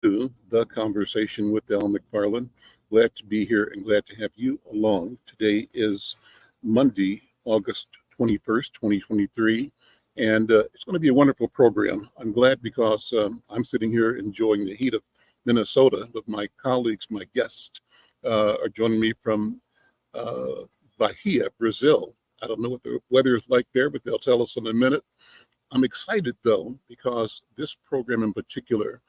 to The Conversation with Al McFarlane. Glad to be here and glad to have you along. Today is Monday, August 21st, 2023, and it's going to be a wonderful program. I'm glad because I'm sitting here enjoying the heat of Minnesota, but my colleagues, my guests, are joining me from Bahia, Brazil. I don't know what the weather is like there, but they'll tell us in a minute. I'm excited, though, because this program in particular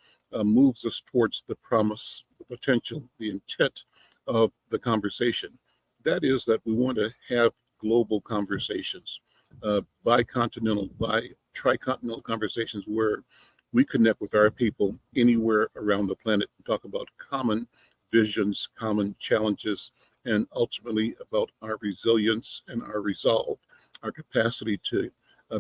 moves us towards the promise, the potential, the intent of the conversation. That is that we want to have global conversations, bicontinental, tricontinental conversations where we connect with our people anywhere around the planet and talk about common visions, common challenges, and ultimately about our resilience and our resolve, our capacity to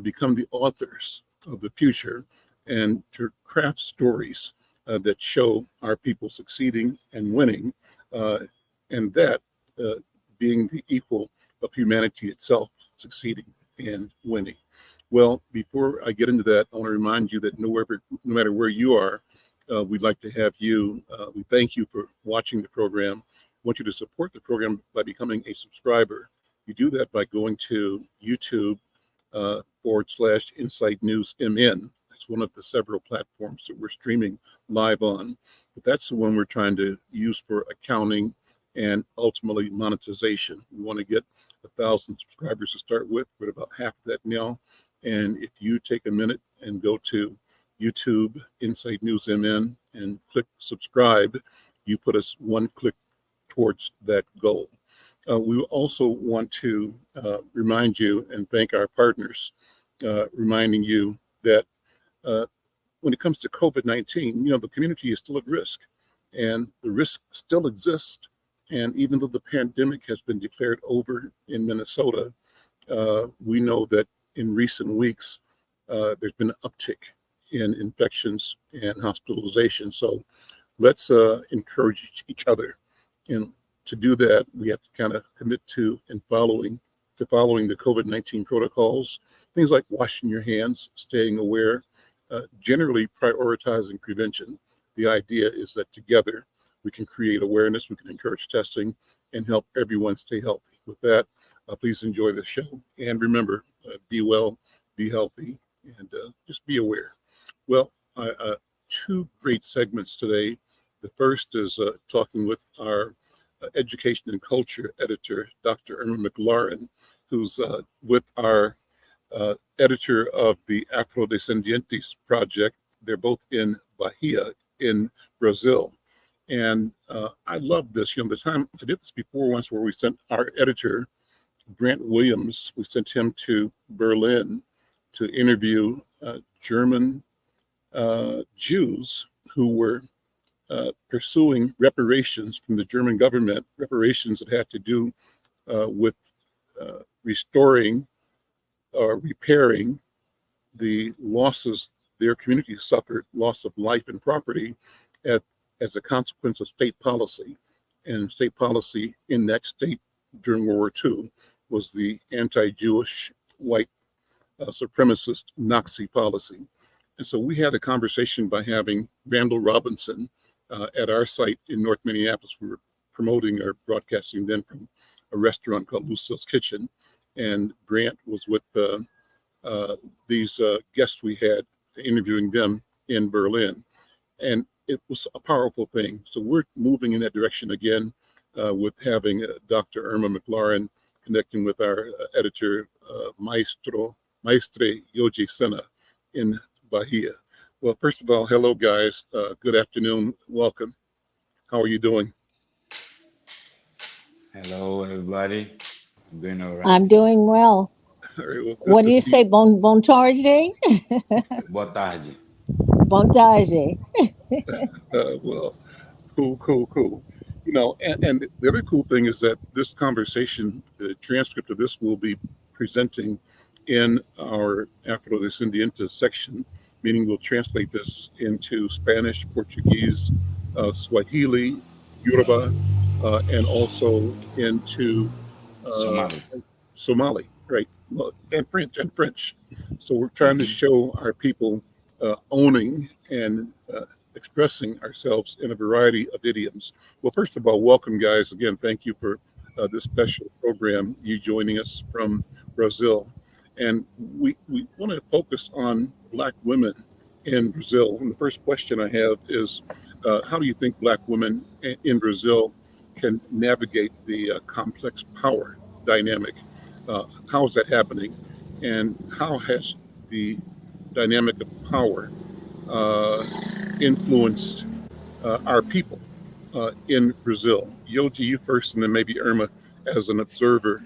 become the authors of the future and to craft stories that show our people succeeding and winning, and that being the equal of humanity itself, succeeding and winning. Well, before I get into that, I want to remind you that no matter where you are, we'd like to have you. We thank you for watching the program. I want you to support the program by becoming a subscriber. You do that by going to YouTube /Insight News MN. That's one of the several platforms that we're streaming live on. But that's the one we're trying to use for accounting and ultimately monetization. We want to get 1,000 subscribers to start with. We're at about half of that now. And if you take a minute and go to YouTube Insight News MN and click subscribe, you put us one click towards that goal. We also want to remind you and thank our partners, reminding you that when it comes to COVID-19, the community is still at risk and the risk still exists. And even though the pandemic has been declared over in Minnesota, we know that in recent weeks, there's been an uptick in infections and hospitalizations. So let's encourage each other. And to do that, we have to kind of commit to following the COVID-19 protocols, things like washing your hands, staying aware, generally prioritizing prevention. The idea is that together we can create awareness, we can encourage testing, and help everyone stay healthy. With that, please enjoy the show. And remember, be well, be healthy, and just be aware. Well, two great segments today. The first is talking with our education and culture editor, Dr. Irma McClaurin, who's with our editor of the Afrodescendientes project. They're both in Bahia in Brazil. And I love this. The time I did this before once where we sent our editor, Grant Williams, we sent him to Berlin to interview German Jews who were pursuing reparations from the German government, reparations that had to do with restoring or repairing the losses their community suffered, loss of life and property as a consequence of state policy. And state policy in that state during World War II was the anti-Jewish white supremacist Nazi policy. And so we had a conversation by having Randall Robinson at our site in North Minneapolis. We were promoting or broadcasting then from a restaurant called Lucille's Kitchen. And Grant was with these guests we had, interviewing them in Berlin. And it was a powerful thing. So we're moving in that direction again with having Dr. Irma McClaurin connecting with our editor, Maestre Yoji Senna in Bahia. Well, first of all, hello, guys. Good afternoon. Welcome. How are you doing? Hello, everybody. I'm doing all right. I'm doing well. All right, well, good What do to you see say? Bon tarde? Boa tarde. Bon tarde. you. Well, cool. And the other cool thing is that this conversation, the transcript of this will be presenting in our Afrodescendientes section, meaning we'll translate this into Spanish, Portuguese, Swahili, Yoruba, and also into uh, Somali. Somali, right? Well, and French. So we're trying to show our people owning and expressing ourselves in a variety of idioms. Well, first of all, welcome, guys. Again, thank you for this special program, you joining us from Brazil. And we want to focus on Black women in Brazil. And the first question I have is, how do you think Black women in Brazil can navigate the complex power dynamic? How is that happening? And how has the dynamic of power influenced our people in Brazil? Yoji, you first, and then maybe Irma as an observer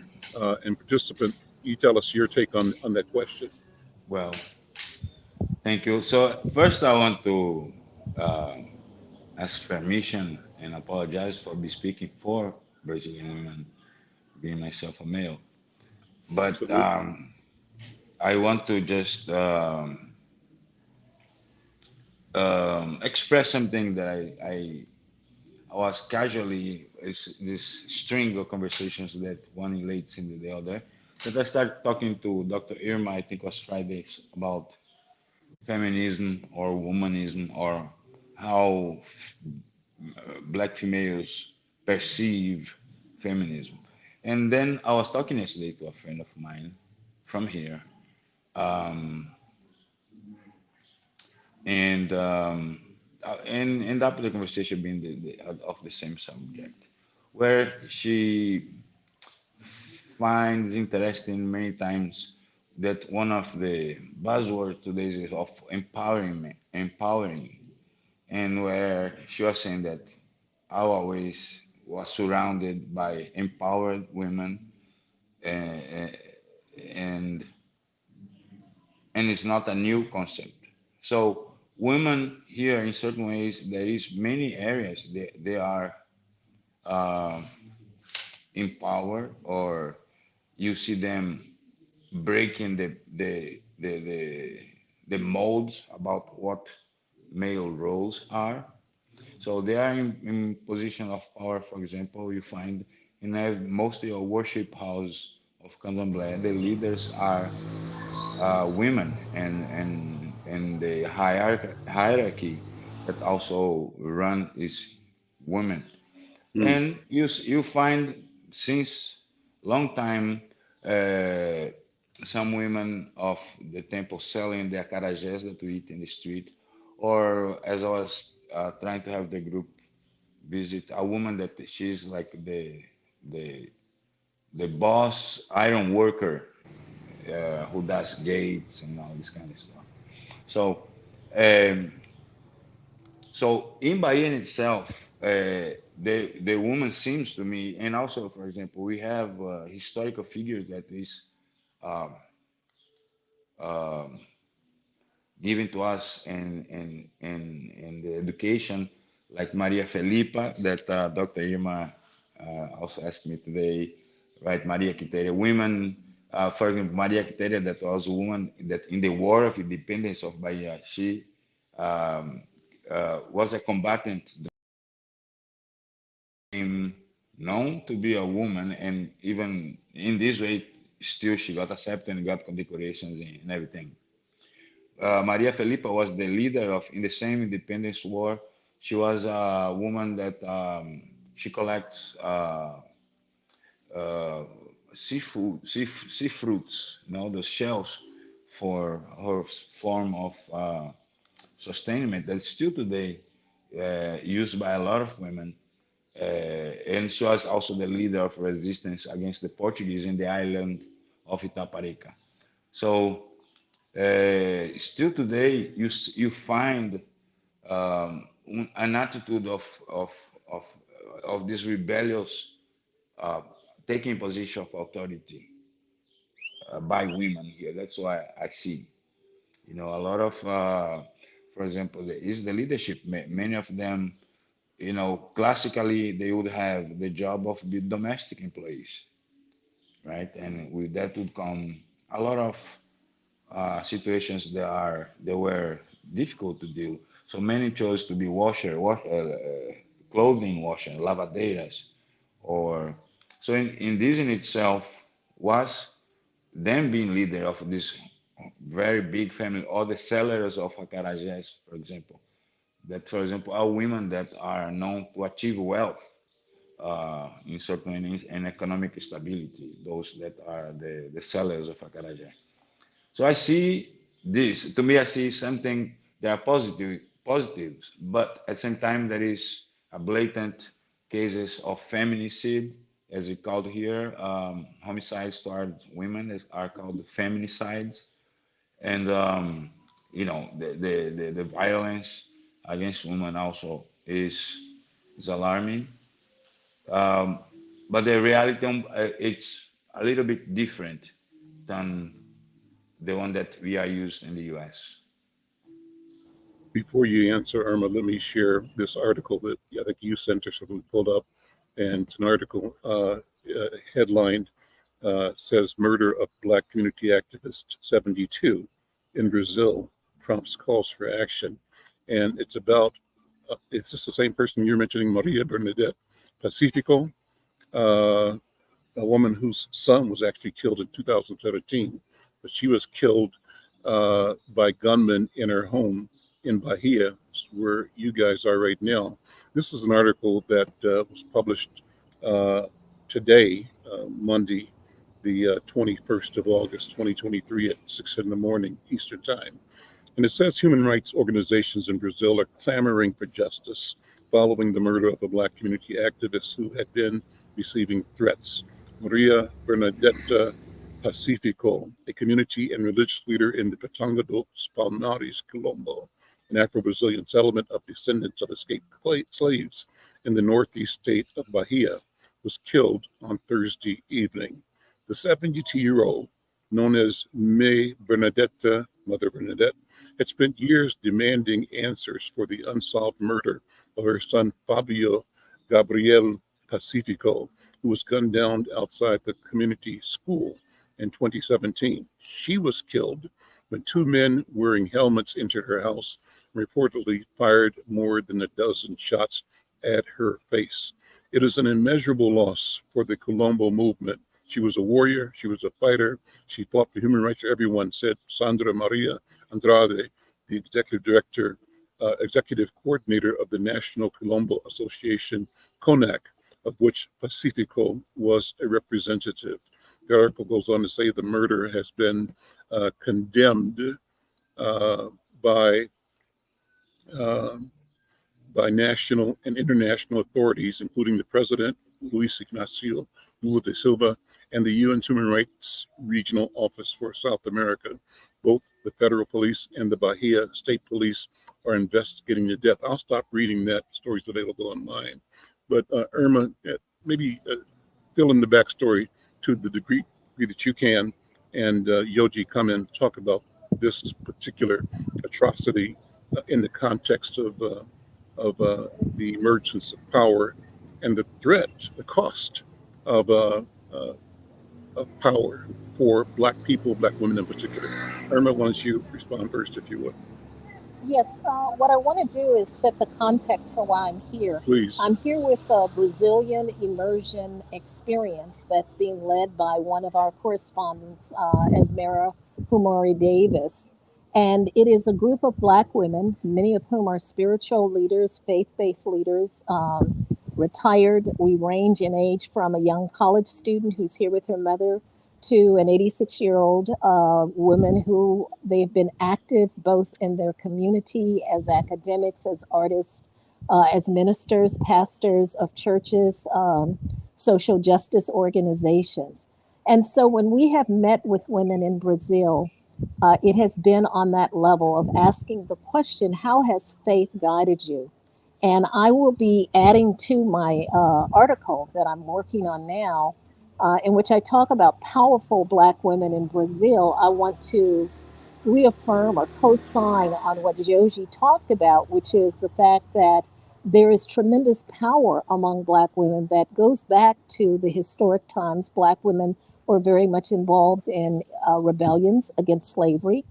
and participant. You tell us your take on that question. Well, thank you. So first, I want to uh, ask permission and apologize for be speaking for Brazilian women, being myself a male. But Absolutely. I want to just express something that I was casually, it's this string of conversations that one relates into the other. That I started talking to Dr. Irma, I think it was Fridays, about feminism or womanism or how Black females perceive feminism. And then I was talking yesterday to a friend of mine from here, um, and end up the conversation being of the same subject, where she finds interesting many times that one of the buzzwords today is of empowering, and where she was saying that I always was surrounded by empowered women, uh, and it's not a new concept. So women here, in certain ways, there is many areas they are uh, empowered, or you see them breaking the molds about what male roles are. So they are in position of power. For example, you find in mostly a worship house of Candomblé, the leaders are women, and the hierarchy that also run is women. Mm. And you find since long time uh, some women of the temple selling the acarajés that we eat in the street, or as I was trying to have the group visit a woman that she's like the the boss iron worker who does gates and all this kind of stuff. So um, so in Bahia in itself, the woman seems to me, and also, for example, we have historical figures that is um, um, given to us in the education, like Maria Felipa, that Dr. Irma also asked me today, right? Maria Quiteria, women, for example, Maria Quiteria, that was a woman that in the War of Independence of Bahia, she um, was a combatant, known to be a woman, and even in this way, still she got accepted and got condecorations and everything. Maria Felipa was the leader of in the same independence war. She was a woman that she collects uh, sea fruits, the shells for her form of sustainment that's still today used by a lot of women. And she was also the leader of resistance against the Portuguese in the island of Itaparica. So still today, you find an attitude of of this rebellious uh, taking position of authority by women here. That's why I see, a lot of, for example, is the leadership. Many of them, classically they would have the job of the domestic employees, right? And with that would come a lot of situations that were difficult to deal. So many chose to be clothing washer, lavadeiras, or so. In this in itself was them being leader of this very big family, or the sellers of acarajés, for example. that, for example, are women that are known to achieve wealth in certain and economic stability, those that are the sellers of acarajé. So I see this. To me, I see something. There are positives, but at the same time, there is a blatant cases of feminicide, as we called here. Homicides toward women are called feminicides, and the violence against women also is alarming. Um, but the reality, it's a little bit different than the one that we are used in the U.S. Before you answer, Irma, let me share this article that I think you sent us, that we pulled up, and it's an article headlined says "Murder of Black Community Activist 72 in Brazil prompts calls for action," and it's about it's just the same person you're mentioning, Maria Bernadette Pacifico, uh, a woman whose son was actually killed in 2017, but she was killed by gunmen in her home in Bahia, where you guys are right now. This is an article that was published uh, today, Monday, the 21st of August, 2023, at 6 in the morning Eastern Time. And it says human rights organizations in Brazil are clamoring for justice following the murder of a Black community activist who had been receiving threats. Maria Bernadetta Pacifico, a community and religious leader in the Pitanga dos Palmares, Colombo, an Afro-Brazilian settlement of descendants of escaped slaves in the northeast state of Bahia, was killed on Thursday evening. The 72-year-old, known as May Bernadetta, Mother Bernadette, had spent years demanding answers for the unsolved murder of her son Fabio Gabriel Pacifico, who was gunned down outside the community school in 2017. She was killed when two men wearing helmets entered her house and reportedly fired more than a dozen shots at her face. It is an immeasurable loss for the Colombo movement. She was a warrior. She was a fighter. She fought for human rights for everyone, said Sandra Maria Andrade, the executive coordinator of the National Colombo Association, CONAC, of which Pacifico was a representative. The article goes on to say the murder has been condemned uh, by uh, by national and international authorities, including the president, Luis Ignacio Lula da Silva, and the UN's Human Rights Regional Office for South America. Both the federal police and the Bahia State Police are investigating the death. I'll stop reading that. The story's available online. But Irma, maybe fill in the backstory to the degree that you can, and Yoji, come and talk about this particular atrocity in the context of the emergence of power and the threat, the cost of, of power for Black people, Black women in particular. Irma, why don't you respond first, if you would? Yes, what I want to do is set the context for why I'm here. Please. I'm here with a Brazilian immersion experience that's being led by one of our correspondents, Esmera Humori Davis. And it is a group of Black women, many of whom are spiritual leaders, faith-based leaders, retired. We range in age from a young college student who's here with her mother to an 86-year-old woman who they've been active both in their community as academics, as artists, as ministers, pastors of churches, social justice organizations. And so when we have met with women in Brazil, it has been on that level of asking the question, how has faith guided you? And I will be adding to my article that I'm working on now, in which I talk about powerful Black women in Brazil. I want to reaffirm or co-sign on what Yoji talked about, which is the fact that there is tremendous power among Black women that goes back to the historic times. Black women were very much involved in rebellions against slavery.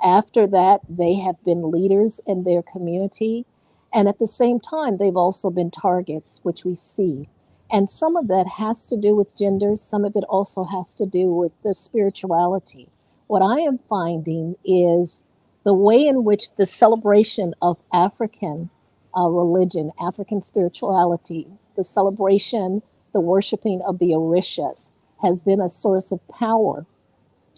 After that, they have been leaders in their community. And at the same time, they've also been targets, which we see. And some of that has to do with gender. Some of it also has to do with the spirituality. What I am finding is the way in which the celebration of African religion, African spirituality, the celebration, the worshiping of the Orishas has been a source of power,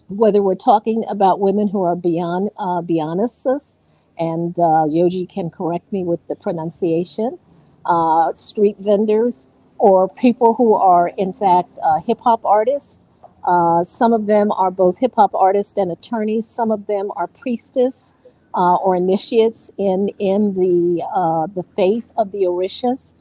whether we're talking about women who are beyond Beyonces, and Yoji can correct me with the pronunciation, street vendors, or people who are in fact hip hop artists. Some of them are both hip hop artists and attorneys. Some of them are priestess or initiates in the faith of the Orishas.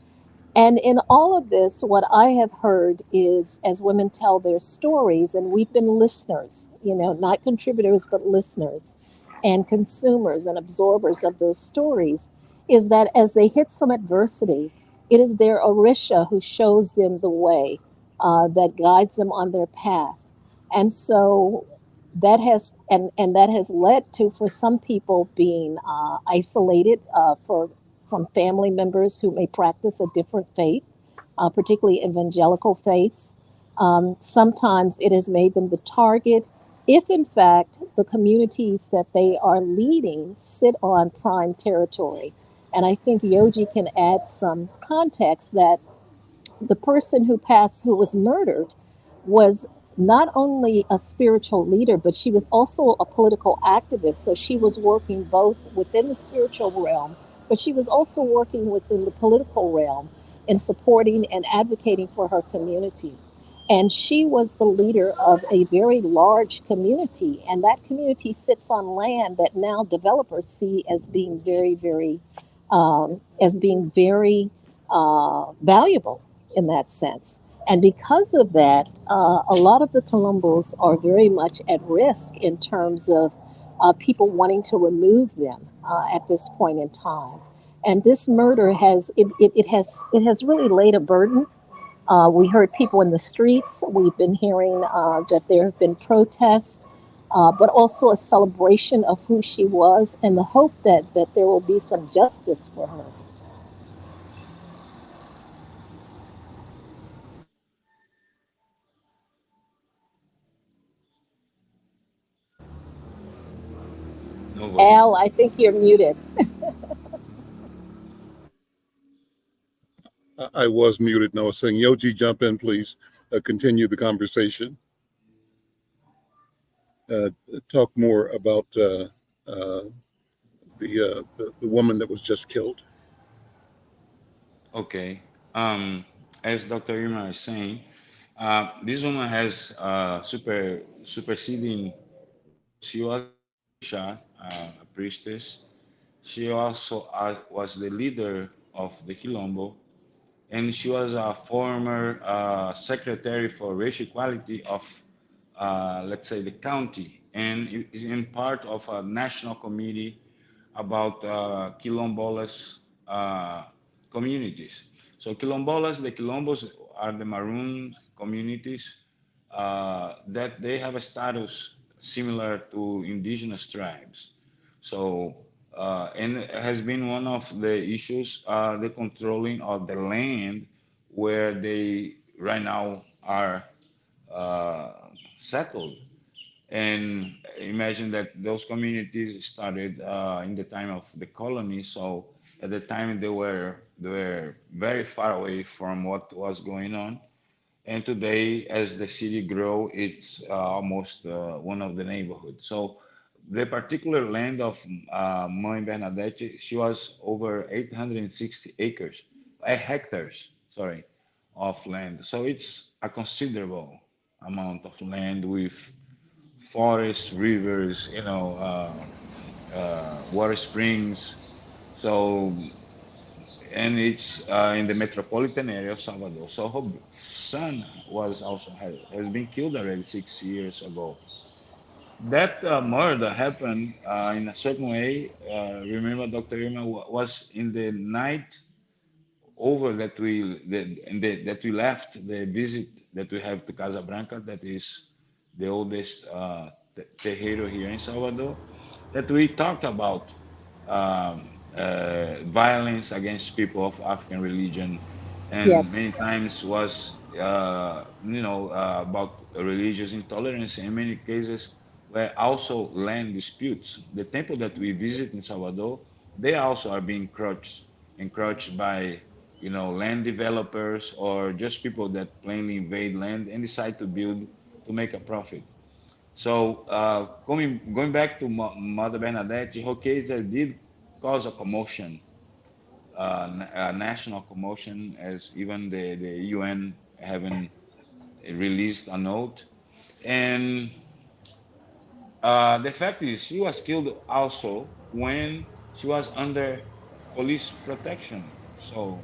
And in all of this, what I have heard is as women tell their stories, and we've been listeners, not contributors, but listeners and consumers and absorbers of those stories, is that as they hit some adversity, it is their Orisha who shows them the way, that guides them on their path. And so and that has led to, for some people, being isolated from family members who may practice a different faith, particularly evangelical faiths. Sometimes it has made them the target if, in fact, the communities that they are leading sit on prime territory. And I think Yoji can add some context that the person who passed, who was murdered, was not only a spiritual leader, but she was also a political activist. So she was working both within the spiritual realm, but she was also working within the political realm in supporting and advocating for her community. And she was the leader of a very large community. And that community sits on land that now developers see as being very valuable in that sense. And because of that, a lot of the Columbos are very much at risk in terms of people wanting to remove them at this point in time. And this murder has really laid a burden. We heard people in the streets. We've been hearing that there have been protests, but also a celebration of who she was, and the hope that there will be some justice for her. Nobody. Al, I think you're muted. I was muted and I was saying, Yoji, jump in, please. Continue the conversation. Uh, Talk more about the woman that was just killed. Okay. As Dr. Irma is saying, this woman has superseding roles. She was an Orisha, a priestess. She also was the leader of the Quilombo, and she was a former secretary for racial equality of, let's say, the county, and in part of a national committee about Quilombolas communities. So the Quilombos are the maroon communities that they have a status similar to indigenous tribes. So, and it has been one of the issues, the controlling of the land where they right now are uh, settled. And imagine that those communities started in the time of the colony. So at the time they were very far away from what was going on. And today, as the city grow, it's almost one of the neighborhoods. So the particular land of Mãe Bernadette, she was over 860 acres, hectares, sorry, of land. So it's a considerable amount of land with forests, rivers, water springs. So, and it's in the metropolitan area of Salvador. So her son has been killed already 6 years ago. That murder happened in a certain way. Remember, Dr. Irma was in the night over that we left the visit that we have to Casa Branca, that is the oldest terreiro here in Salvador, that we talked about violence against people of African religion, and Yes. many times was about religious intolerance. In many cases, were also land disputes. The temple that we visit in Salvador, they also are being encroached by, land developers or just people that plainly invade land and decide to build to make a profit. So going back to Mother Bernadette, her case did cause a commotion, a national commotion, as even the UN having released a note. And the fact is, she was killed also when she was under police protection. So,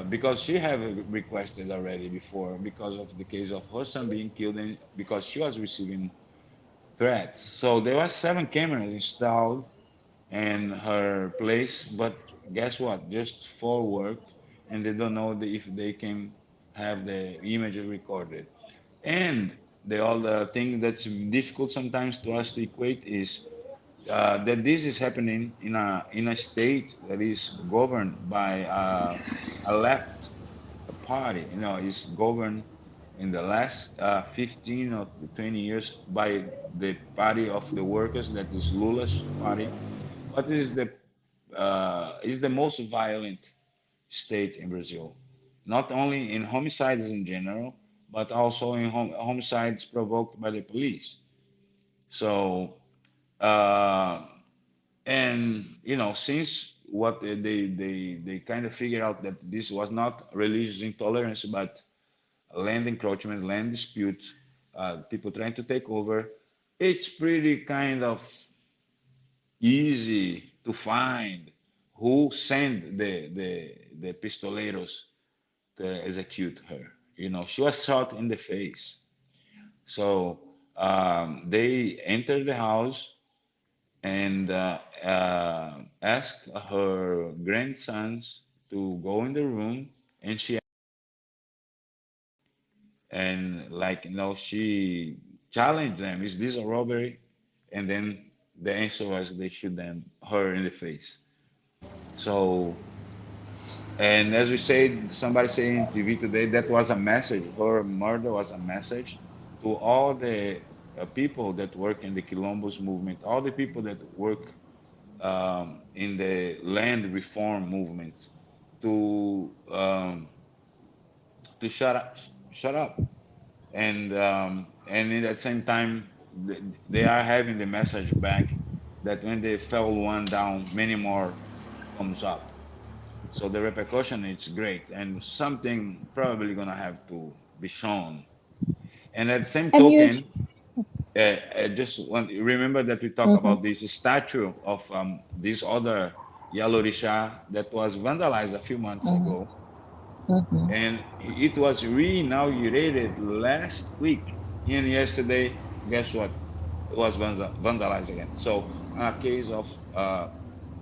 because she had requested already before, because of the case of her son being killed, and because she was receiving threats. So there were 7 cameras installed in her place, but guess what? Just 4 work, and they don't know if they can have the image recorded. And the other thing that's difficult sometimes to us to equate is that this is happening in a state that is governed by a left party. Is governed in the last 15 or 20 years by the party of the workers, that is Lula's party, but is the most violent state in Brazil, not only in homicides in general, but also in homicides provoked by the police. So, uh, and since what they kind of figured out that this was not religious intolerance, but land encroachment, land dispute, people trying to take over, it's pretty kind of easy to find who sent the pistoleros to execute her. She was shot in the face. So they entered the house and asked her grandsons to go in the room, and she challenged them, "Is this a robbery?" And then the answer was they shoot her in the face. So, and as we said, somebody said in TV today, that was a message. Her murder was a message to all the people that work in the Quilombos movement, all the people that work in the land reform movement, to shut up, and in that same time, they are having the message back that when they fell one down, many more comes up. So the repercussion is great, and something probably gonna have to be shown. And at the same And you, token, I just want remember that we talk mhm, about this statue of this other Yalorisha that was vandalized a few months mhm, ago, mhm. and it was re-inaugurated last week. And yesterday, guess what? It was vandalized again. So a case of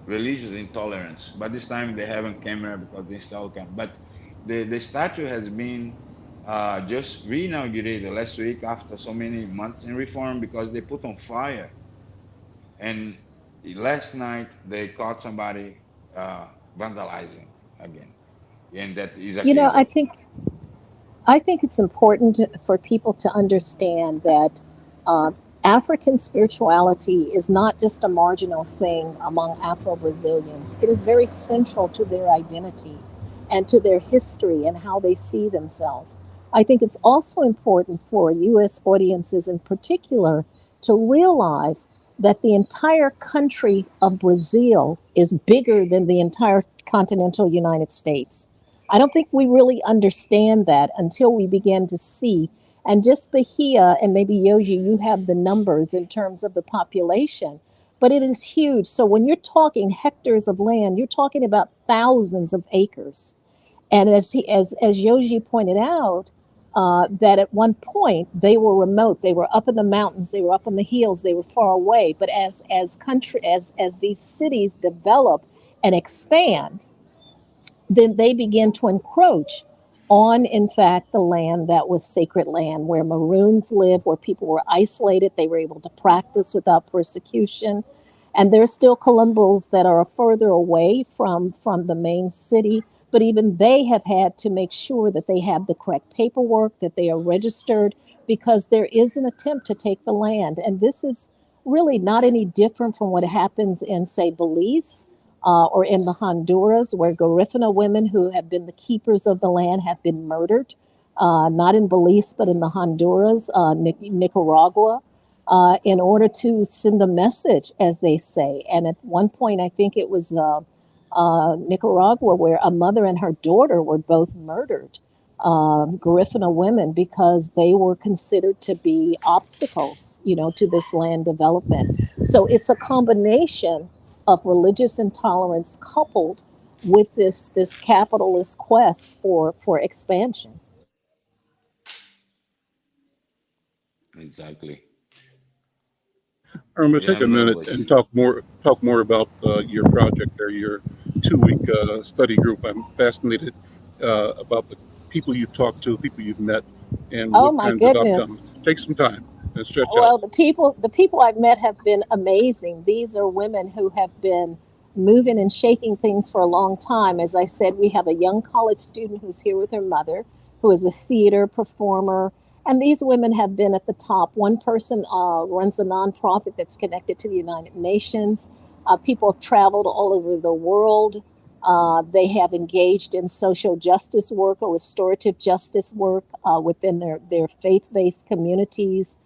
religious intolerance. But this time they haven't camera because they installed camera. But the statue has been just re-inaugurated last week after so many months in reform because they put on fire. And last night they caught somebody vandalizing again. And that is a You know, case of I think it's important for people to understand that uh, African spirituality is not just a marginal thing among Afro Brazilians. It is very central to their identity and to their history and how they see themselves. I think it's also important for U.S. audiences in particular to realize that the entire country of Brazil is bigger than the entire continental United States. I don't think we really understand that until we begin to see. And just Bahia, and maybe Yoji, you have the numbers in terms of the population, but it is huge. So when you're talking hectares of land, you're talking about thousands of acres. And as Yoji pointed out, that at one point they were remote, they were up in the mountains, they were up in the hills, they were far away. But as these cities develop and expand, then they begin to encroach on, in fact, the land that was sacred land, where Maroons lived, where people were isolated, they were able to practice without persecution. And there's still Columbus that are further away from the main city, but even they have had to make sure that they have the correct paperwork, that they are registered, because there is an attempt to take the land. And this is really not any different from what happens in, say, Belize or in the Honduras, where Garifuna women who have been the keepers of the land have been murdered. Not in Belize, but in the Honduras, Nicaragua, in order to send a message, as they say. And at one point, I think it was Nicaragua, where a mother and her daughter were both murdered, Garifuna women, because they were considered to be obstacles, to this land development. So it's a combination of religious intolerance coupled with this capitalist quest for expansion. Exactly. Irma, Yeah, take a man, minute and talk more about your project there, your 2 week study group. I'm fascinated about the people you've talked to, people you've met, and Oh what my kinds of outcomes. goodness. Take some time and stretch out. Well, the people I've met have been amazing. These are women who have been moving and shaking things for a long time. As I said, we have a young college student who's here with her mother, who is a theater performer. And these women have been at the top. One person runs a nonprofit that's connected to the United Nations. People have traveled all over the world. They have engaged in social justice work or restorative justice work within their faith-based communities,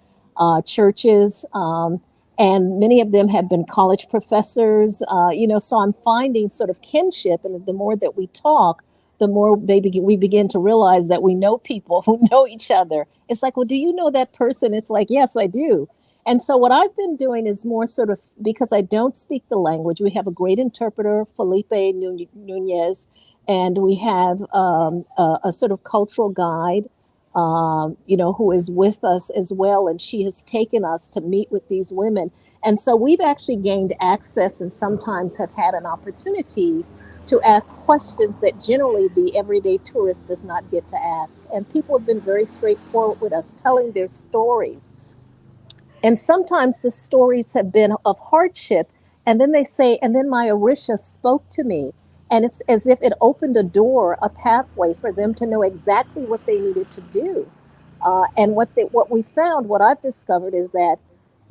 churches, and many of them have been college professors. So I'm finding sort of kinship, and the more that we talk, the more we begin to realize that we know people who know each other. It's like, well, do you know that person? It's like, yes, I do. And so what I've been doing is more sort of, because I don't speak the language, we have a great interpreter, Felipe Nunez, and we have a sort of cultural guide, who is with us as well. And she has taken us to meet with these women. And so we've actually gained access and sometimes have had an opportunity to ask questions that generally the everyday tourist does not get to ask. And people have been very straightforward with us, telling their stories. And sometimes the stories have been of hardship. And then they say, and then my Orisha spoke to me. And it's as if it opened a door, a pathway for them to know exactly what they needed to do. And what we found, what I've discovered, is that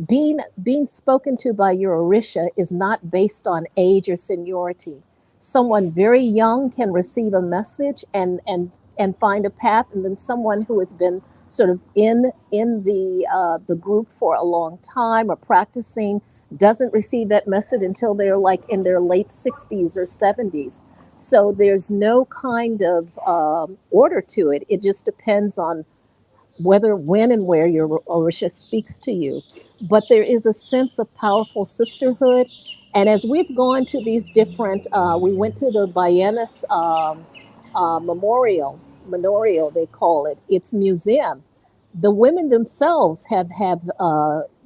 being spoken to by your Orisha is not based on age or seniority. Someone very young can receive a message and find a path, and then someone who has been sort of in the group for a long time or practicing doesn't receive that message until they're like in their late 60s or 70s. So there's no kind of order to it. It just depends on whether, when, and where your Orisha speaks to you. But there is a sense of powerful sisterhood. And as we've gone to these different, we went to the Bayanis memorial, they call it. It's museum. The women themselves have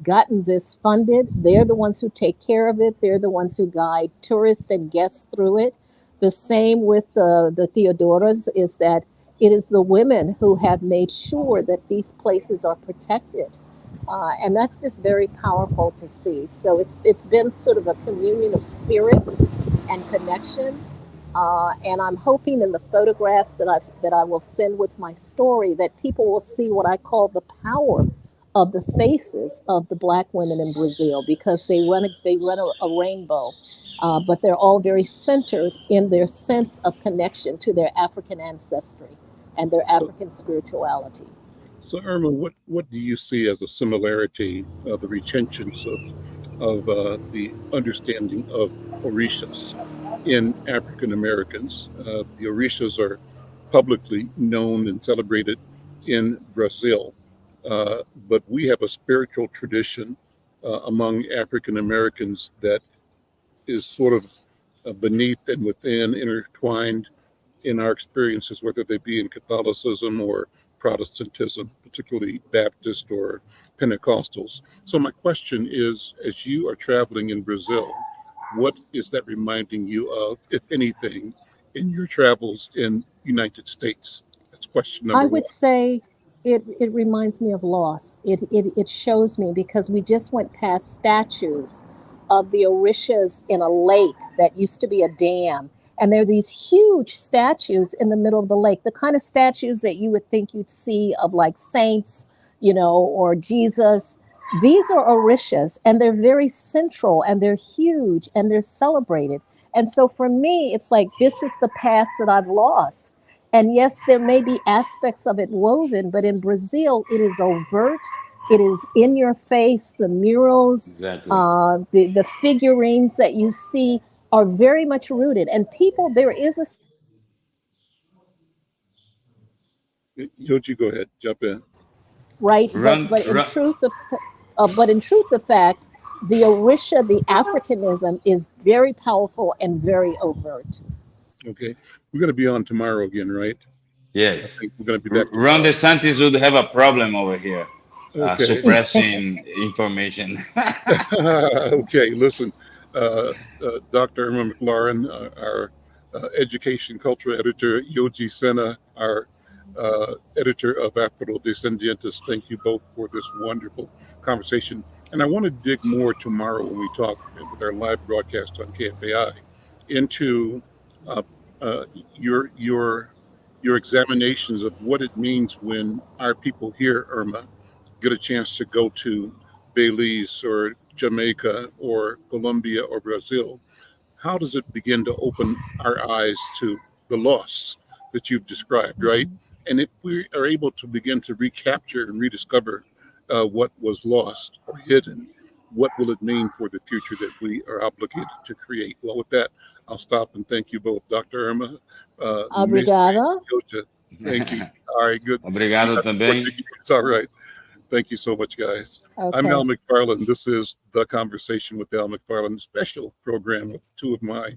gotten this funded. They're the ones who take care of it. They're the ones who guide tourists and guests through it. The same with the Theodoras, is that it is the women who have made sure that these places are protected. And that's just very powerful to see. So it's been sort of a communion of spirit and connection. And I'm hoping in the photographs that I will send with my story that people will see what I call the power of the faces of the Black women in Brazil, because they run a rainbow, but they're all very centered in their sense of connection to their African ancestry and their African spirituality. So, Irma, what do you see as a similarity of the retentions of the understanding of Orishas in African Americans? The Orishas are publicly known and celebrated in Brazil, but we have a spiritual tradition among African Americans that is sort of beneath and within, intertwined in our experiences, whether they be in Catholicism or Protestantism, particularly Baptist or Pentecostals. So my question is, as you are traveling in Brazil, what is that reminding you of, if anything, in your travels in United States? That's question I number one. would say it reminds me of loss. It shows me, because we just went past statues of the Orishas in a lake that used to be a dam. And there are these huge statues in the middle of the lake, the kind of statues that you would think you'd see of like saints, or Jesus. These are orishas, and they're very central, and they're huge, and they're celebrated. And so for me, it's like, this is the past that I've lost. And yes, there may be aspects of it woven, but in Brazil, it is overt. It is in your face. The murals, Exactly. the figurines that you see are very much rooted. And people, there is a Yoji, go ahead, jump in. right, but Run, but in run. truth, the fact, the Orisha, the Africanism, is very powerful and very overt. Okay, we're going to be on tomorrow again, right? I Yes. think we're going to be back Ron tomorrow. DeSantis would have a problem over here, Okay. suppressing information. Okay, listen, Dr. Irma McClaurin, our education cultural editor, Yoji Senna, our editor of Afro Descendientes, thank you both for this wonderful conversation. And I want to dig more tomorrow when we talk with our live broadcast on KFAI into uh, uh, your your your examinations of what it means when our people here, Irma, get a chance to go to Belize or Jamaica or Colombia or Brazil. How does it begin to open our eyes to the loss that you've described, right? And if we are able to begin to recapture and rediscover what was lost or hidden, what will it mean for the future that we are obligated to create? Well, with that, I'll stop and thank you both, Dr. Irma, Mestre Obrigada. Yoja. Thank you. All right, good. You Obrigado got também. Portuguese. All right. Thank you so much, guys. I'm Okay. Al McFarlane. This is The Conversation with Al McFarlane, special program with two of my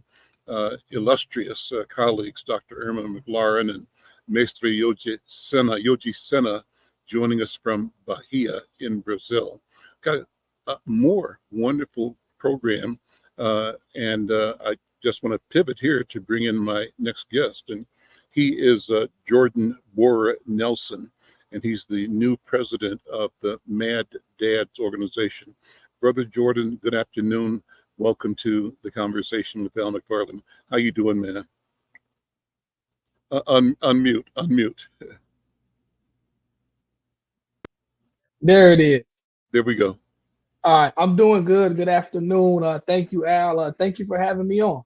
illustrious colleagues, Dr. Irma McClaurin and Mestre Yoji Senna, joining us from Bahia in Brazil. Got a more wonderful program, and I just want to pivot here to bring in my next guest, and he is Jordan Bora Nelson, and he's the new president of the MAD DADS organization. Brother Jordan, good afternoon. Welcome to the conversation with Al McFarlane. How you doing, man? Unmute. There it is. There we go. All right, I'm doing good. Good afternoon. Thank you, Al. Thank you for having me on.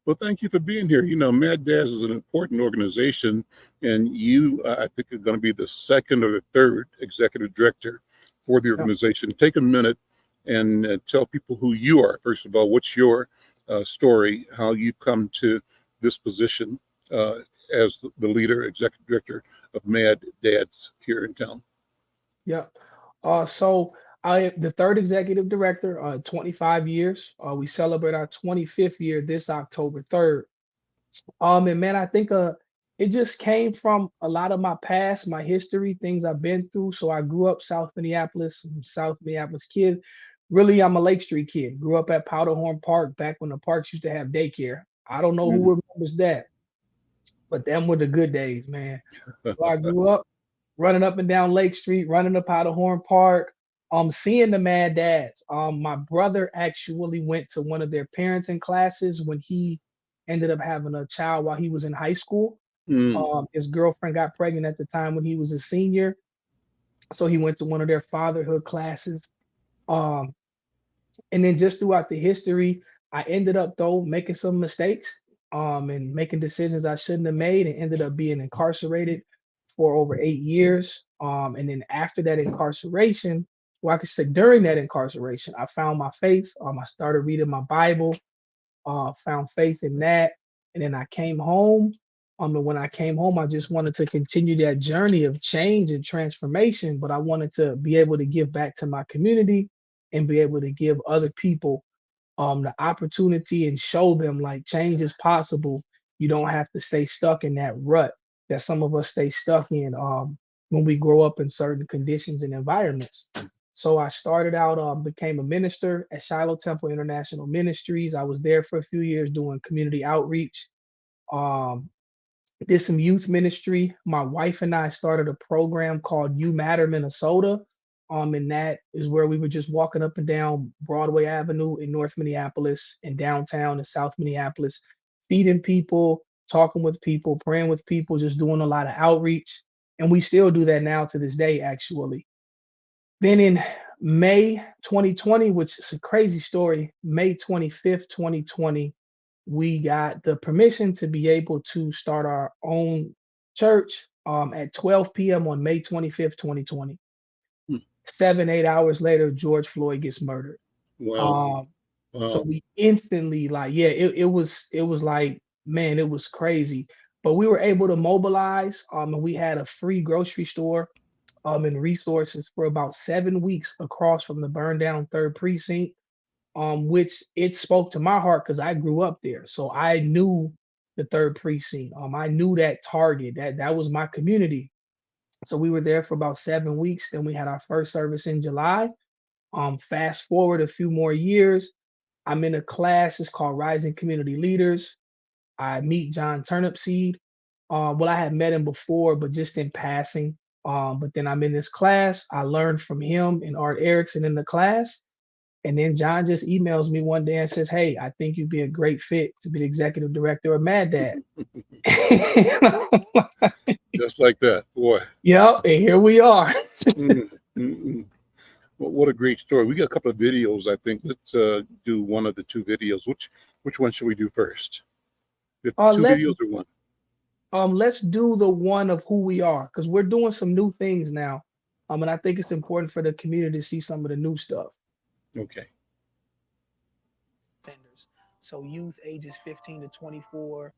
Well, thank you for being here. You know, MAD DADS is an important organization, and you, I think, are going to be the second or the third executive director for the Yep. organization. Take a minute and tell people who you are. First of all, what's your story, how you come to this position as the leader, executive director of MAD DADS here in town. Yep. So I am the third executive director, 25 years. We celebrate our 25th year this October 3rd. And man, I think it just came from a lot of my past, my history, things I've been through. So I grew up South Minneapolis, I'm a South Minneapolis kid. Really, I'm a Lake Street kid. Grew up at Powderhorn Park back when the parks used to have daycare. I don't know Mhm. who remembers that, but them were the good days, man. So I grew up running up and down Lake Street, running up Powderhorn Park, seeing the Mad Dads. My brother actually went to one of their parenting classes when he ended up having a child while he was in high school. Mm, His girlfriend got pregnant at the time when he was a senior, so he went to one of their fatherhood classes. Um, and then just throughout the history, I ended up though making some mistakes, and making decisions I shouldn't have made, and ended up being incarcerated for over 8 years. And then after that incarceration, well, I could say during that incarceration, I found my faith. I started reading my Bible, found faith in that, and then I came home. And when I came home, I just wanted to continue that journey of change and transformation, but I wanted to be able to give back to my community and be able to give other people the opportunity and show them like change is possible. You don't have to stay stuck in that rut that some of us stay stuck in when we grow up in certain conditions and environments. So I started out, became a minister at Shiloh Temple International Ministries. I was there for a few years doing community outreach. Um, did some youth ministry. My wife and I started a program called You Matter Minnesota. And that is where we were just walking up and down Broadway Avenue in North Minneapolis and downtown in South Minneapolis, feeding people, talking with people, praying with people, just doing a lot of outreach. And we still do that now to this day, actually. Then in May 2020, which is a crazy story, May 25th, 2020, we got the permission to be able to start our own church at 12 p.m. on May 25th, 2020. Hmm. 7, 8 hours later, George Floyd gets murdered. Wow. So Wow. we instantly, like, yeah, it was like, man, it was crazy. But we were able to mobilize, and we had a free grocery store and resources for about 7 weeks across from the burned down 3rd precinct, which it spoke to my heart because I grew up there. So I knew the 3rd precinct. I knew that target, that was my community. So we were there for about 7 weeks. Then we had our first service in July. Fast forward a few more years, I'm in a class, it's called Rising Community Leaders. I meet John Turnipseed. Well, I had met him before, but just in passing. But then I'm in this class. I learned from him and Art Erickson in the class. And then John just emails me one day and says, "Hey, I think you'd be a great fit to be the executive director of MAD DADS." Just like that, boy. Yep, and here we are. Mm, mm, mm. Well, what a great story. We got a couple of videos, I think. Let's do one of the 2 videos. Which one should we do first? We have 2 let's videos or one? let's do the one of who we are, because we're doing some new things now. And I think it's important for the community to see some of the new stuff. Okay. Offenders. So youth ages 15 to 24.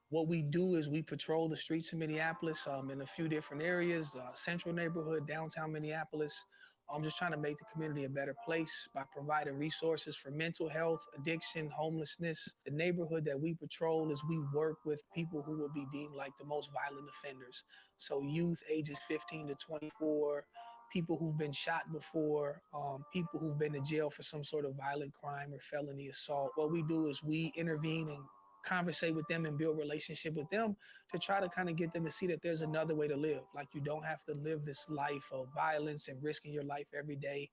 What we do is we patrol the streets of Minneapolis in a few different areas, central neighborhood, downtown Minneapolis. I'm just trying to make the community a better place by providing resources for mental health, addiction, homelessness. The neighborhood that we patrol is we work with people who would be deemed like the most violent offenders. So youth ages 15 to 24, people who've been shot before, people who've been to jail for some sort of violent crime or felony assault. What we do is we intervene and conversate with them and build relationship with them to try to kind of get them to see that there's another way to live. Like, you don't have to live this life of violence and risking your life every day.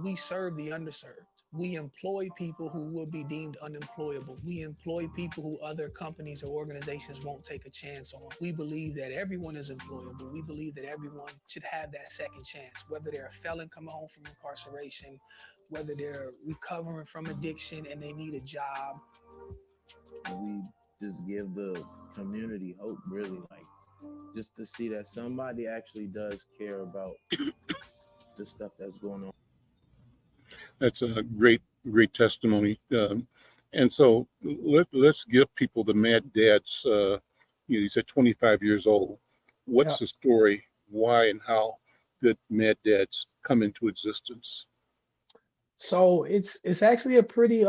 We serve the underserved. We employ people who would be deemed unemployable. We employ people who other companies or organizations won't take a chance on. We believe that everyone is employable. We believe that everyone should have that second chance, whether they're a felon coming home from incarceration, whether they're recovering from addiction and they need a job. We just give the community hope, really, like, just to see that somebody actually does care about the stuff that's going on. That's a great testimony. And so let's give people the MAD DADS. You said 25 years old. What's the story? Why and how did MAD DADS come into existence? So it's actually a pretty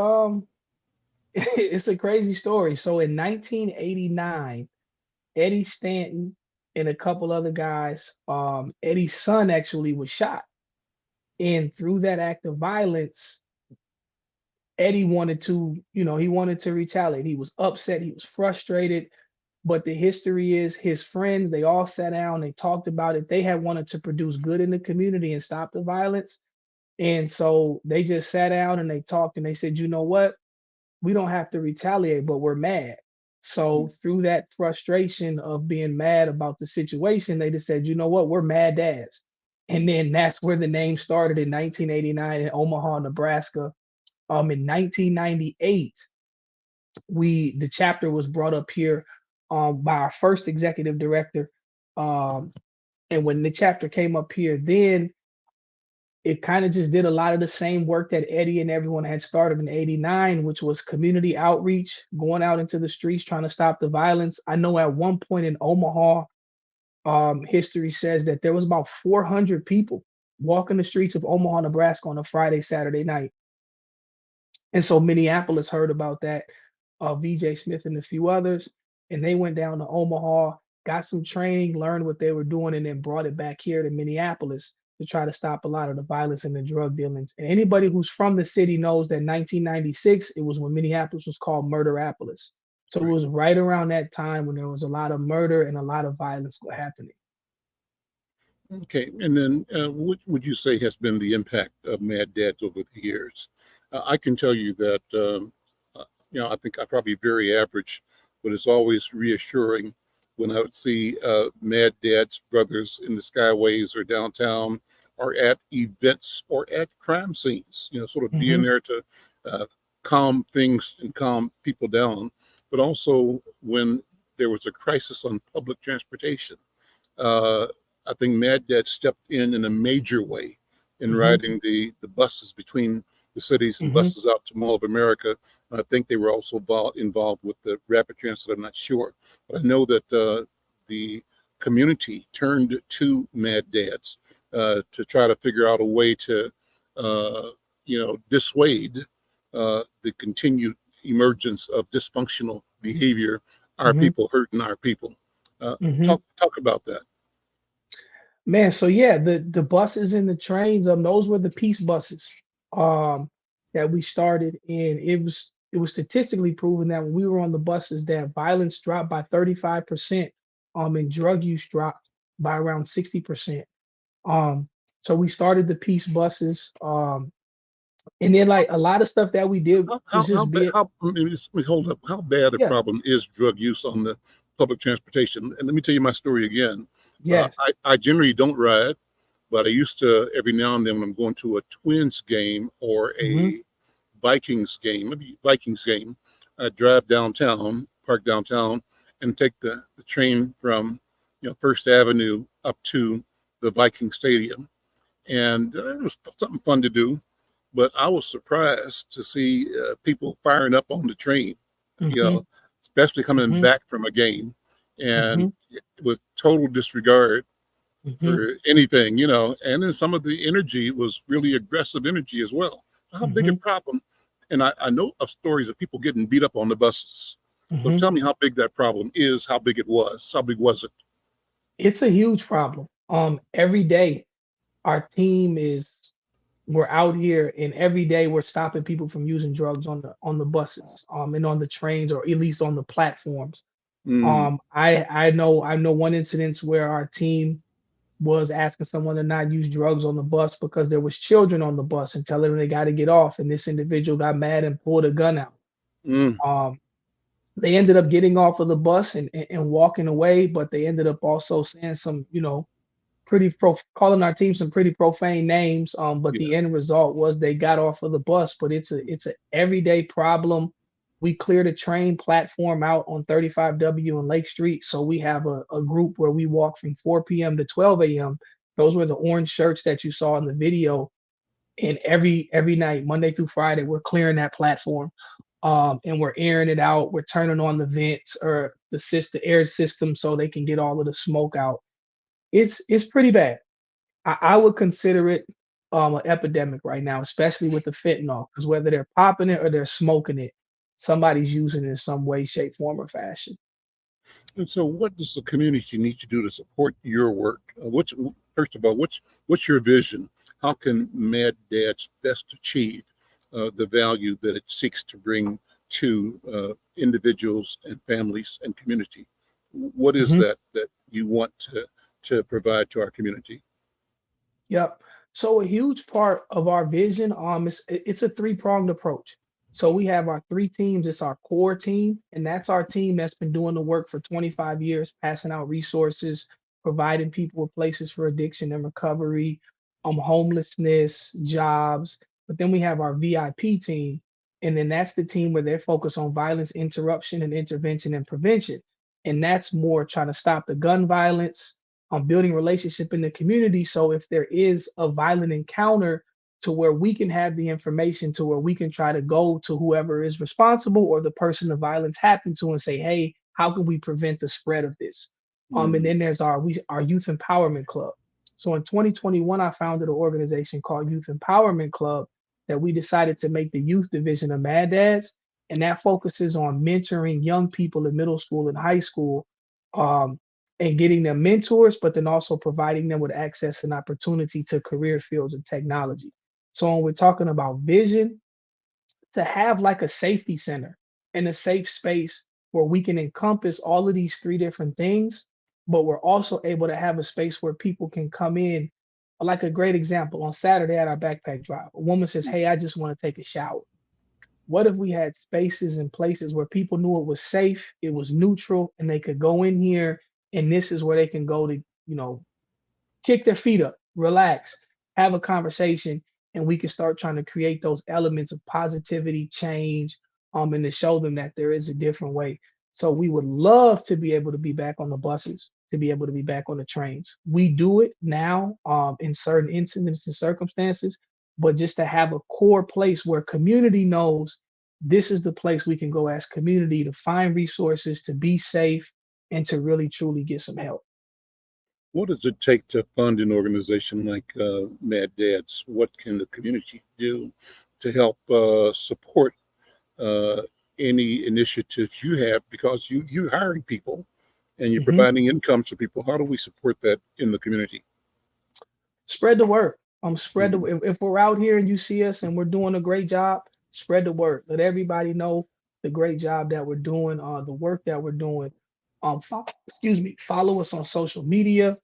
it's a crazy story. So in 1989, Eddie Stanton and a couple other guys, Eddie's son actually was shot. And through that act of violence, Eddie wanted to, he wanted to retaliate. He was upset, he was frustrated. But the history is his friends, they all sat down, they talked about it. They had wanted to produce good in the community and stop the violence. And so they just sat down and they talked and they said, you know what? We don't have to retaliate, but we're mad. So through that frustration of being mad about the situation, they just said, you know what? We're MAD DADS. And then that's where the name started in 1989 in Omaha, Nebraska. In 1998, the chapter was brought up here by our first executive director. And when the chapter came up here, then it kind of just did a lot of the same work that Eddie and everyone had started in '89, which was community outreach, going out into the streets, trying to stop the violence. I know at one point in Omaha, history says that there was about 400 people walking the streets of Omaha, Nebraska on a Friday, Saturday night. And so Minneapolis heard about that, VJ Smith and a few others, and they went down to Omaha, got some training, learned what they were doing, and then brought it back here to Minneapolis to try to stop a lot of the violence and the drug dealings. And anybody who's from the city knows that 1996, it was when Minneapolis was called Murderapolis. So it was right around that time when there was a lot of murder and a lot of violence happening. Okay, and then what would you say has been the impact of Mad Dads over the years? I can tell you that, I think I'm probably very average, but it's always reassuring when I would see Mad Dads brothers in the Skyways or downtown or at events or at crime scenes, sort of being Hmm. there to uh, calm things and calm people down, but also when there was a crisis on public transportation. Uh, I think Mad Dad stepped in a major way in Hmm. riding the buses between the cities and Hmm. buses out to Mall of America. And I think they were also involved with the rapid transit. I'm not sure, but I know that the community turned to Mad Dads to try to figure out a way to, dissuade the continued emergence of dysfunctional behavior. Our Hmm. people hurting our people. Hmm. Talk about that. Man, so yeah, the buses and the trains, those were the peace buses um that we started, and it was statistically proven that when we were on the buses that violence dropped by 35%, and drug use dropped by around 60%. Um, so we started the peace buses, and then like a lot of stuff that we did was How just bad? be Let me hold up. How bad a yeah, problem is drug use on the public transportation? And let me tell you my story again. yes. I generally don't ride, but I used to every now and then when I'm going to a Twins game or Hmm. a maybe Vikings game, I drive downtown, park downtown, and take the train from First Avenue up to the Viking Stadium, and it was something fun to do. But I was surprised to see people firing up on the train, you Hmm. know, especially coming Hmm. back from a game, and Hmm. with total disregard Hmm. for anything, and then some of the energy was really aggressive energy as well. So how big a Hmm. problem? And I know of stories of people getting beat up on the buses. So Hmm. tell me how big that problem is, how big it was, how big was it? It's a huge problem. Every day our team is we're out here, and every day we're stopping people from using drugs on the buses, and on the trains, or at least on the platforms. Mm, I know one incident where our team was asking someone to not use drugs on the bus because there was children on the bus and telling them they got to get off, and this individual got mad and pulled a gun out. mm, um they ended up getting off of the bus and walking away, but they ended up also saying some, calling our team some pretty profane names. But yeah. the end result was they got off of the bus. But it's a everyday problem. We cleared a train platform out on 35W and Lake Street. So we have a group where we walk from 4 p.m. to 12 a.m. Those were the orange shirts that you saw in the video. And every night, Monday through Friday, we're clearing that platform. And we're airing it out. We're turning on the vents or the air system so they can get all of the smoke out. It's pretty bad. I would consider it an epidemic right now, especially with the fentanyl, because whether they're popping it or they're smoking it, somebody's using it in some way, shape, form, or fashion. And so, what does the community need to do to support your work? First of all, what's your vision? How can Mad Dads best achieve the value that it seeks to bring to individuals and families and community? What is Mhm. that you want to provide to our community? Yep. So a huge part of our vision, it's a three-pronged approach. So we have our three teams. It's our core team, and that's our team that's been doing the work for 25 years, passing out resources, providing people with places for addiction and recovery, homelessness, jobs. But then we have our VIP team, and then that's the team where they're focused on violence interruption and intervention and prevention. And that's more trying to stop the gun violence, on building relationship in the community. So if there is a violent encounter, to where we can have the information to where we can try to go to whoever is responsible or the person the violence happened to and say, hey, how can we prevent the spread of this? And Mm, then there's our youth empowerment club. So in 2021, I founded an organization called Youth Empowerment Club that we decided to make the youth division of Mad Dads, and that focuses on mentoring young people in middle school and high school, um, and getting them mentors, but then also providing them with access and opportunity to career fields of technology. So when we're talking about vision, to have like a safety center and a safe space where we can encompass all of these three different things, but we're also able to have a space where people can come in. Like a great example, on Saturday at our backpack drive, a woman says, "Hey, I just want to take a shower." What if we had spaces and places where people knew it was safe, it was neutral, and they could go in here, and this is where they can go to, kick their feet up, relax, have a conversation, and we can start trying to create those elements of positivity, change, and to show them that there is a different way. So we would love to be able to be back on the buses, to be able to be back on the trains. We do it now, in certain incidents and circumstances, but just to have a core place where community knows this is the place we can go as community to find resources, to be safe, and to really truly get some help. What does it take to fund an organization like Mad Dads? What can the community do to help support any initiatives you have? Because you're hiring people and you're Mhm. providing incomes for people. How do we support that in the community? Spread the word. Spread the Mhm. if we're out here and you see us and we're doing a great job, spread the word. Let everybody know the great job that we're doing, the work that we're doing. Excuse me. Follow us on social media.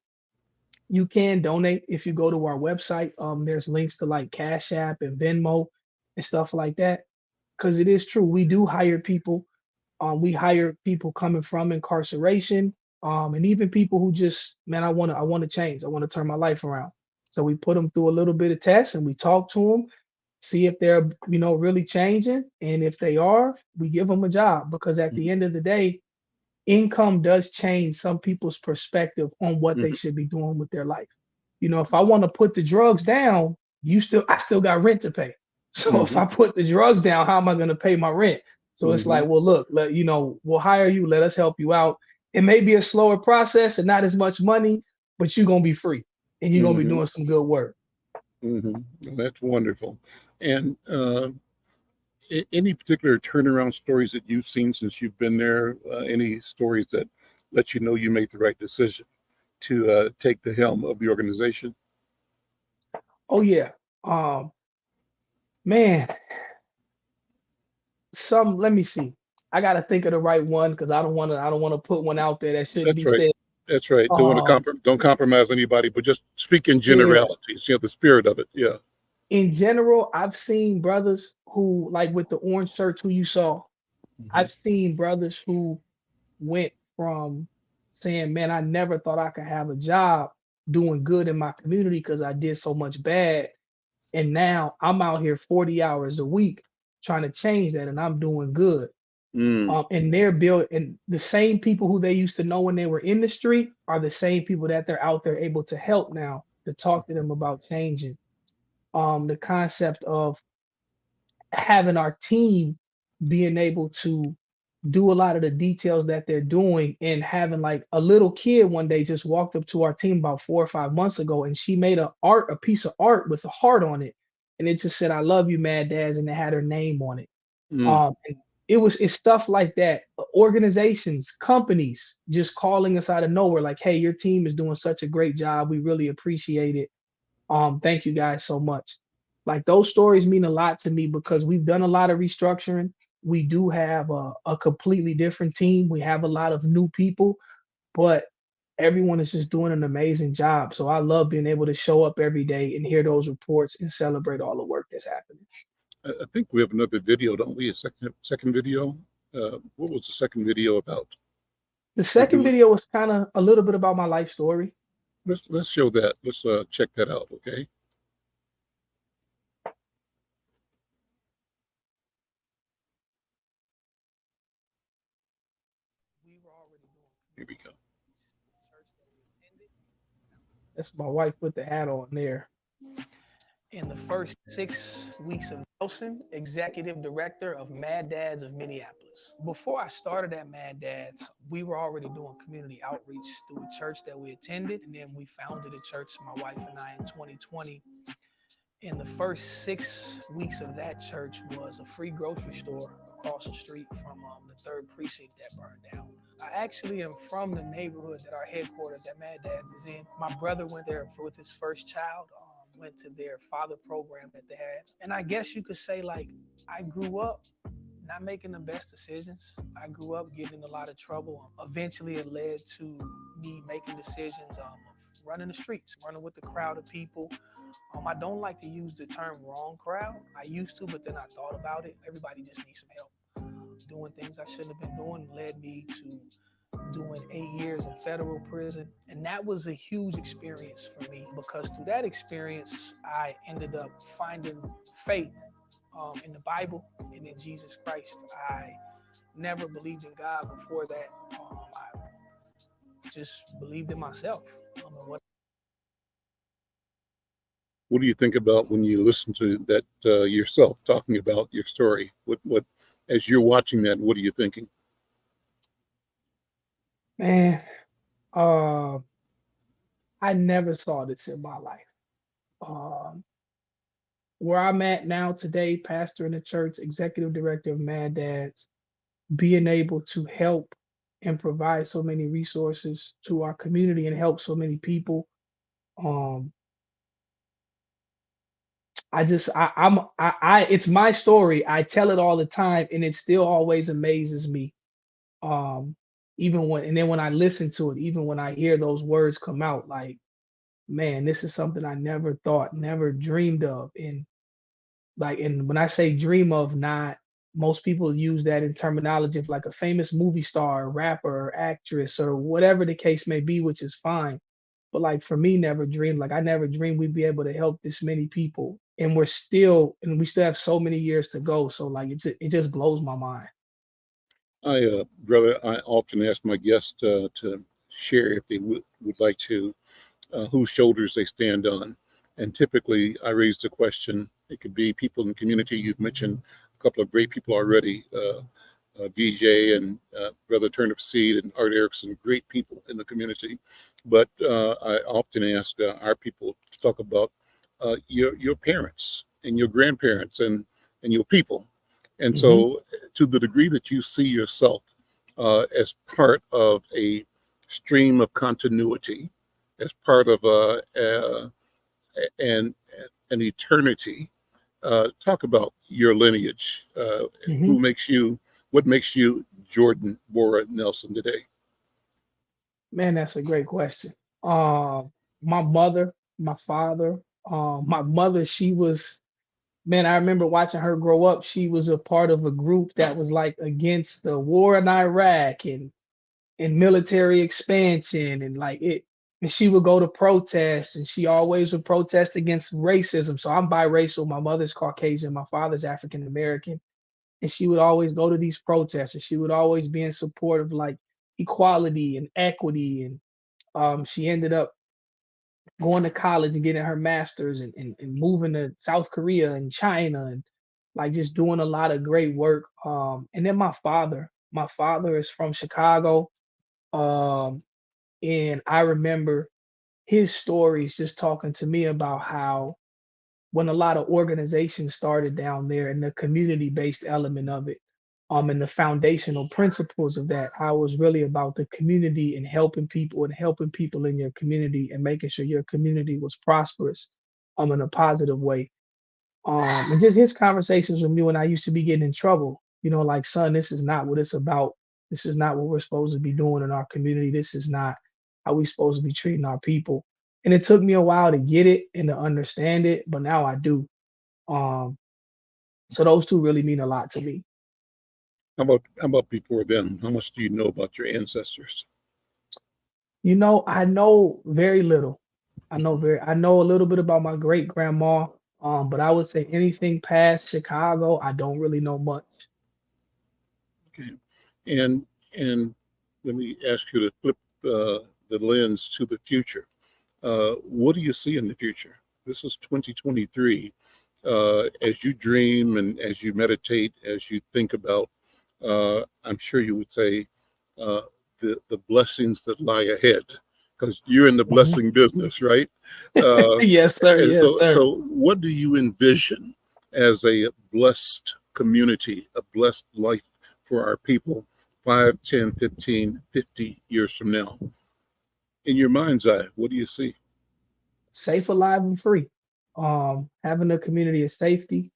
You can donate if you go to our website. There's links to like Cash App and Venmo and stuff like that. Because it is true, we do hire people. We hire people coming from incarceration, and even people who just, man, I want to change. I want to turn my life around. So we put them through a little bit of tests and we talk to them, see if they're, really changing. And if they are, we give them a job, because at the end of the day, income does change some people's perspective on what they Mhm. should be doing with their life. If I want to put the drugs down, I still got rent to pay. So if Mhm. I put the drugs down, how am I going to pay my rent? So it's Mhm. like, well, look, we'll hire you, let us help you out. It may be a slower process and not as much money, but you're going to be free and you're going to be Mhm. doing some good work. Mhm. That's wonderful. And any particular turnaround stories that you've seen since you've been there? Any stories that let you know you made the right decision to take the helm of the organization? Oh yeah. Man, let me see. I got to think of the right one, because I don't want to put one out there that shouldn't That's be right. said. That's right. Um, Don't compromise anybody, but just speak in yeah. generalities. The spirit of it. Yeah. In general, I've seen brothers who, like with the orange shirts who you saw, Mhm. I've seen brothers who went from saying, man, I never thought I could have a job doing good in my community because I did so much bad. And now I'm out here 40 hours a week trying to change that, and I'm doing good. Mm. And they're built, and the same people who they used to know when they were in the street are the same people that they're out there able to help now, to talk to them about changing. The concept of having our team being able to do a lot of the details that they're doing, and having like a little kid one day just walked up to our team about 4 or 5 months ago, and she made a piece of art with a heart on it, and it just said, "I love you, Mad Dads," and it had her name on it. Mm. And it's stuff like that. Organizations, companies just calling us out of nowhere, like, "Hey, your team is doing such a great job. We really appreciate it. Thank you guys so much." Like, those stories mean a lot to me, because we've done a lot of restructuring. We do have a completely different team. We have a lot of new people, but everyone is just doing an amazing job. So I love being able to show up every day and hear those reports and celebrate all the work that's happening. I think we have another video, don't we? A second video. What was the second video about? The We're second doing. video was kind of a little bit about my life story. Let's show that. Let's check that out. Okay. We were already doing Here we community go. outreach to a church that we attended. That's my wife put the hat on there. In the first 6 weeks of Nelson, executive director of MAD DADS of Minneapolis. Before I started at MAD DADS, we were already doing community outreach through a church that we attended, and then we founded a church, my wife and I, in 2020. In the first 6 weeks of that church was a free grocery store across the street from the third precinct that burned down. I actually am from the neighborhood that our headquarters at Mad Dad's is in. My brother went there with his first child, went to their father program that they had. And I guess you could say, like, I grew up not making the best decisions. I grew up getting in a lot of trouble. Eventually, it led to me making decisions of running the streets, running with the crowd of people. I don't like to use the term wrong crowd. I used to, but then I thought about it. Everybody just needs some help. Doing things I shouldn't have been doing led me to doing 8 years in federal prison. And that was a huge experience for me, because through that experience, I ended up finding faith in the Bible and in Jesus Christ. I never believed in God before that. I just believed in myself. What do you think about when you listen to that yourself talking about your story? What, as you're watching that, what are you thinking? Man, I never saw this in my life. Where I'm at now today, pastor in the church, executive director of MAD DADS, being able to help and provide so many resources to our community and help so many people. It's my story. I tell it all the time, and it still always amazes me. Then when I listen to it, even when I hear those words come out, like, man, this is something I never thought, never dreamed of. And when I say dream of, not most people use that in terminology of like a famous movie star, rapper, or actress, or whatever the case may be, which is fine. But like for me, never dreamed. Like I never dreamed we'd be able to help this many people, and we still have so many years to go. So like it just blows my mind. Brother, I often ask my guests to share if they would like to, whose shoulders they stand on. And typically I raise the question, it could be people in the community. You've mentioned a couple of great people already, VJ and Brother Turnip Seed and Art Erickson, great people in the community. But I often ask our people to talk about your parents and your grandparents and your people. And so to the degree that you see yourself as part of a stream of continuity, as part of an eternity, talk about your lineage. What makes you Jordan Bora Nelson today? Man, that's a great question. My mother, my father, my mother, she was, man, I remember watching her grow up. She was a part of a group that was like against the war in Iraq and military expansion and like it. And she would go to protest, and she always would protest against racism. So I'm biracial. My mother's Caucasian, my father's African American. And she would always go to these protests, and she would always be in support of like equality and equity. And she ended up going to college and getting her master's and moving to South Korea and China and like just doing a lot of great work. And then my father is from Chicago. And I remember his stories just talking to me about how when a lot of organizations started down there and the community-based element of it, and the foundational principles of that, how it was really about the community and helping people in your community and making sure your community was prosperous, in a positive way. And just his conversations with me when I used to be getting in trouble, like, son, this is not what it's about. This is not what we're supposed to be doing in our community. This is not how we're supposed to be treating our people. And it took me a while to get it and to understand it, but now I do. Um, so those two really mean a lot to me. How about before then? How much do you know about your ancestors? I know very little. I know a little bit about my great grandma. But I would say anything past Chicago, I don't really know much. Okay. And let me ask you to flip the lens to the future. What do you see in the future? This is 2023. As you dream and as you meditate, as you think about, I'm sure you would say the blessings that lie ahead, because you're in the blessing business, right? Yes, sir. And Yes, sir. so what do you envision as a blessed community, a blessed life for our people 5, 10, 15, 50 years from now? In your mind's eye, what do you see? Safe, alive, and free. Having a community of safety,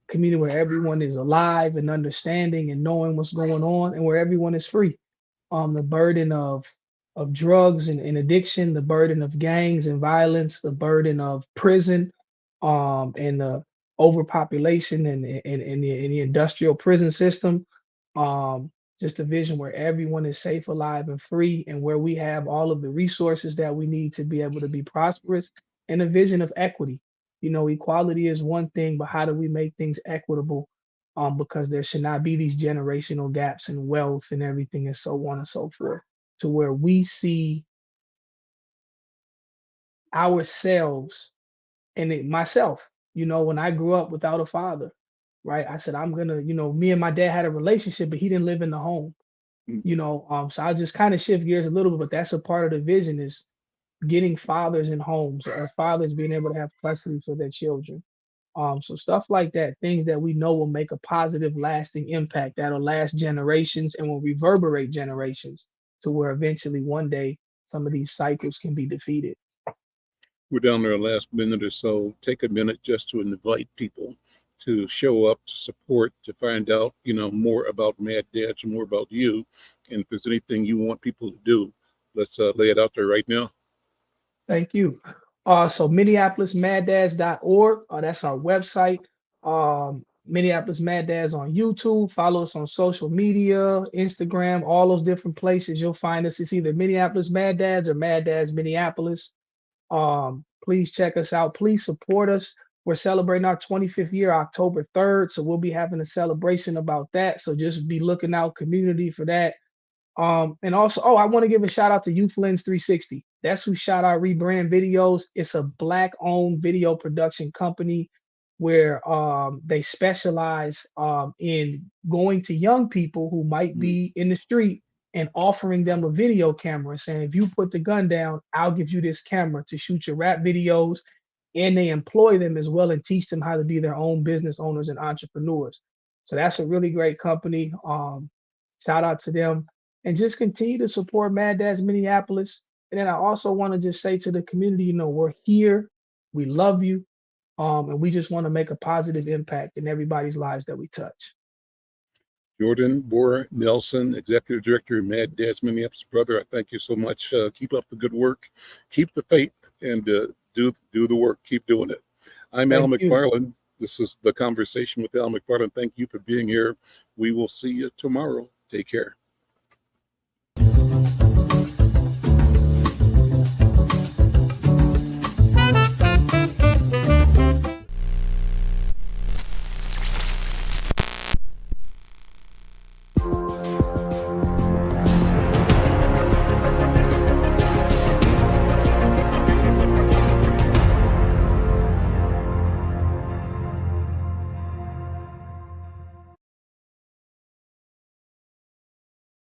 community where everyone is alive and understanding and knowing what's going on, and where everyone is free. The burden of drugs and addiction, the burden of gangs and violence, the burden of prison, and the overpopulation and the industrial prison system. Just a vision where everyone is safe, alive, and free, and where we have all of the resources that we need to be able to be prosperous, and a vision of equity. You know, equality is one thing, but how do we make things equitable? Because there should not be these generational gaps in wealth and everything and so on and so forth, to where we see ourselves and myself, you know, when I grew up without a father, right? I said, I'm gonna, you know, me and my dad had a relationship, but he didn't live in the home, you know. So I'll just kind of shift gears a little bit, but that's a part of the vision, is getting fathers in homes, or fathers being able to have custody for their children. So stuff like that, things that we know will make a positive, lasting impact that'll last generations and will reverberate generations, to where eventually one day some of these cycles can be defeated. We're down there last minute or so. Take a minute just to invite people to show up, to support, to find out, you know, more about Mad Dads and more about you. And if there's anything you want people to do, let's lay it out there right now. Thank you. So MinneapolisMadDads.org, that's our website. Minneapolis Mad Dads on YouTube. Follow us on social media, Instagram, all those different places. You'll find us. It's either Minneapolis Mad Dads or Mad Dads Minneapolis. Please check us out. Please support us. We're celebrating our 25th year, October 3rd. So we'll be having a celebration about that. So just be looking out, community, for that. And also, I want to give a shout out to Youth Lens 360. That's who shot our rebrand videos. It's a Black-owned video production company where they specialize in going to young people who might be in the street and offering them a video camera, saying, if you put the gun down, I'll give you this camera to shoot your rap videos. And they employ them as well and teach them how to be their own business owners and entrepreneurs. So that's a really great company. Shout out to them. And just continue to support Mad Dads Minneapolis. And then I also want to just say to the community, you know, we're here, we love you, and we just want to make a positive impact in everybody's lives that we touch. Jordan Boer Nelson, Executive Director of Mad Dads Minneapolis. Brother, I thank you so much. Keep up the good work. Keep the faith, and do the work. Keep doing it. I'm Al McFarlane. This is The Conversation with Al McFarlane. Thank you for being here. We will see you tomorrow. Take care.